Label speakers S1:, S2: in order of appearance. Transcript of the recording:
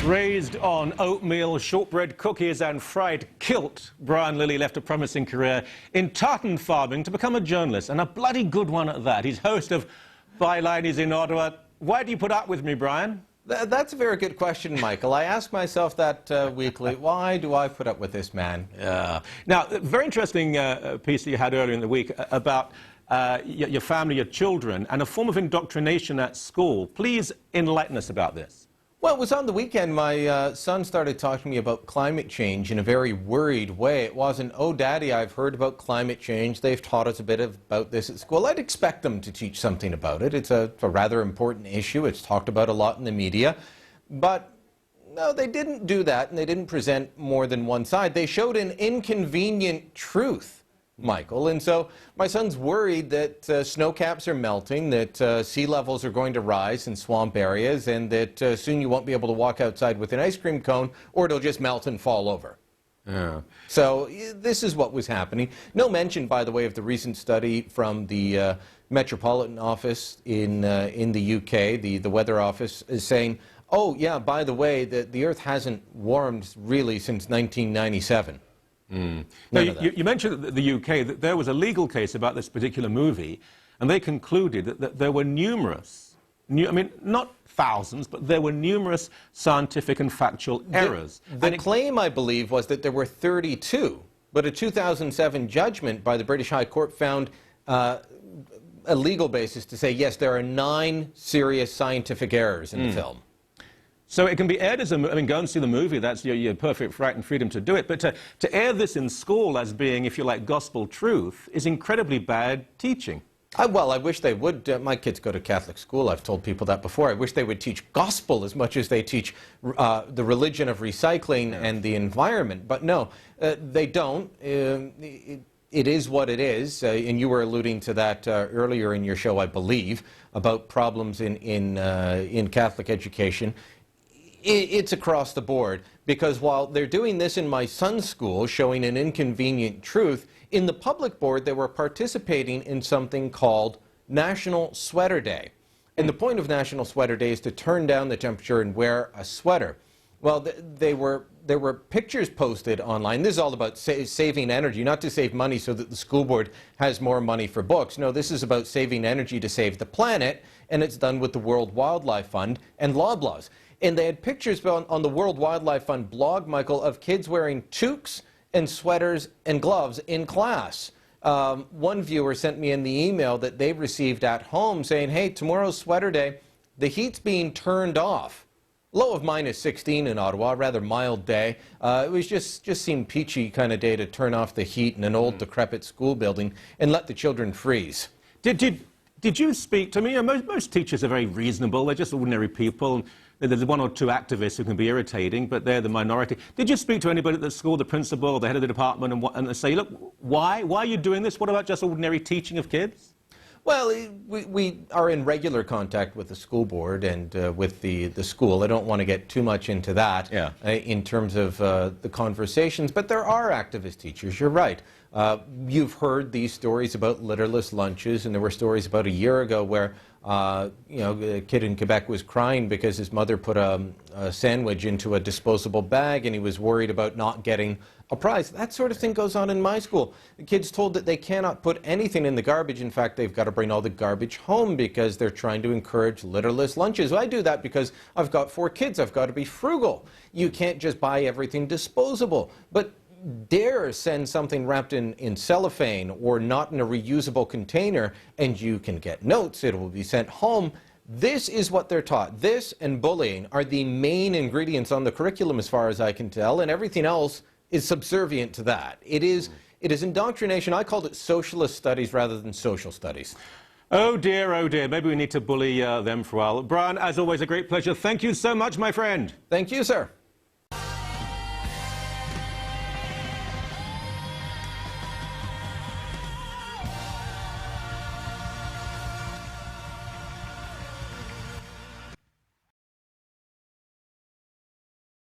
S1: Raised on oatmeal, shortbread cookies and fried kilt, Coren Lilley left a promising career in tartan farming to become a journalist, and a bloody good one at that. He's host of Byline, he's in Ottawa. Why do you put up with me, Brian?
S2: That's a very good question, Michael. I ask myself that weekly. Why do I put up with this man?
S1: Yeah. Now, a very interesting piece that you had earlier in the week about your family, your children, and a form of indoctrination at school. Please enlighten us about this.
S2: Well, it was on the weekend. My son started talking to me about climate change in a very worried way. It wasn't, oh, Daddy, I've heard about climate change. They've taught us a bit about this at school. I'd expect them to teach something about it. It's a rather important issue. It's talked about a lot in the media. But no, they didn't do that, and they didn't present more than one side. They showed an inconvenient truth, Michael. And so my son's worried that snow caps are melting, that sea levels are going to rise in swamp areas, and that soon you won't be able to walk outside with an ice cream cone, or it'll just melt and fall over.
S1: Yeah.
S2: So this is what was happening. No mention, by the way, of the recent study from the Metropolitan Office in the UK, the Weather Office, is saying, oh, yeah, by the way, the Earth hasn't warmed really since 1997.
S1: Now, you mentioned that the UK, that there was a legal case about this particular movie, and they concluded that there were numerous, I mean, not thousands, but there were numerous scientific and factual errors.
S2: The claim, I believe, was that there were 32, but a 2007 judgment by the British High Court found a legal basis to say, yes, there are 9 serious scientific errors in the film.
S1: So it can be aired as a, I mean, go and see the movie, that's your perfect right and freedom to do it, but to air this in school as being, if you like, gospel truth is incredibly bad teaching.
S2: Well, I wish they would. My kids go to Catholic school. I've told people that before. I wish they would teach gospel as much as they teach the religion of recycling and the environment. But no, they don't. It is what it is, and you were alluding to that earlier in your show, I believe, about problems in Catholic education. It's across the board, because while they're doing this in my son's school, showing an inconvenient truth, in the public board they were participating in something called National Sweater Day. And the point of National Sweater Day is to turn down the temperature and wear a sweater. Well, there were pictures posted online. This is all about saving energy, not to save money so that the school board has more money for books. No, this is about saving energy to save the planet, and it's done with the World Wildlife Fund and Loblaws. And they had pictures on the World Wildlife Fund blog, Michael, of kids wearing toques and sweaters and gloves in class. One viewer sent me in the email that they received at home saying, hey, tomorrow's sweater day, the heat's being turned off. Low of -16 in Ottawa, rather mild day. It was just seemed peachy kind of day to turn off the heat in an old decrepit school building and let the children freeze.
S1: Did you speak to me? Most teachers are very reasonable. They're just ordinary people. There's 1 or 2 activists who can be irritating, but they're the minority. Did you speak to anybody at the school, the principal, or the head of the department, and say, look, why are you doing this? What about just ordinary teaching of kids?
S2: Well, we are in regular contact with the school board and with the school. I don't want to get too much into that in terms of the conversations, but there are activist teachers, you're right. You've heard these stories about litterless lunches, and there were stories about a year ago where a kid in Quebec was crying because his mother put a sandwich into a disposable bag and he was worried about not getting a prize. That sort of thing goes on in my school. The kids told that they cannot put anything in the garbage. In fact, they've got to bring all the garbage home because they're trying to encourage litterless lunches. Well, I do that because I've got 4 kids. I've got to be frugal. You can't just buy everything disposable. But dare send something wrapped in cellophane or not in a reusable container, and you can get notes. It will be sent home. This is what they're taught. This and bullying are the main ingredients on the curriculum as far as I can tell, and everything else is subservient to that. It is indoctrination. I called it socialist studies rather than social studies.
S1: Oh dear, maybe we need to bully them for a while. Brian, as always, a great pleasure. Thank you so much, my friend.
S2: Thank you, sir.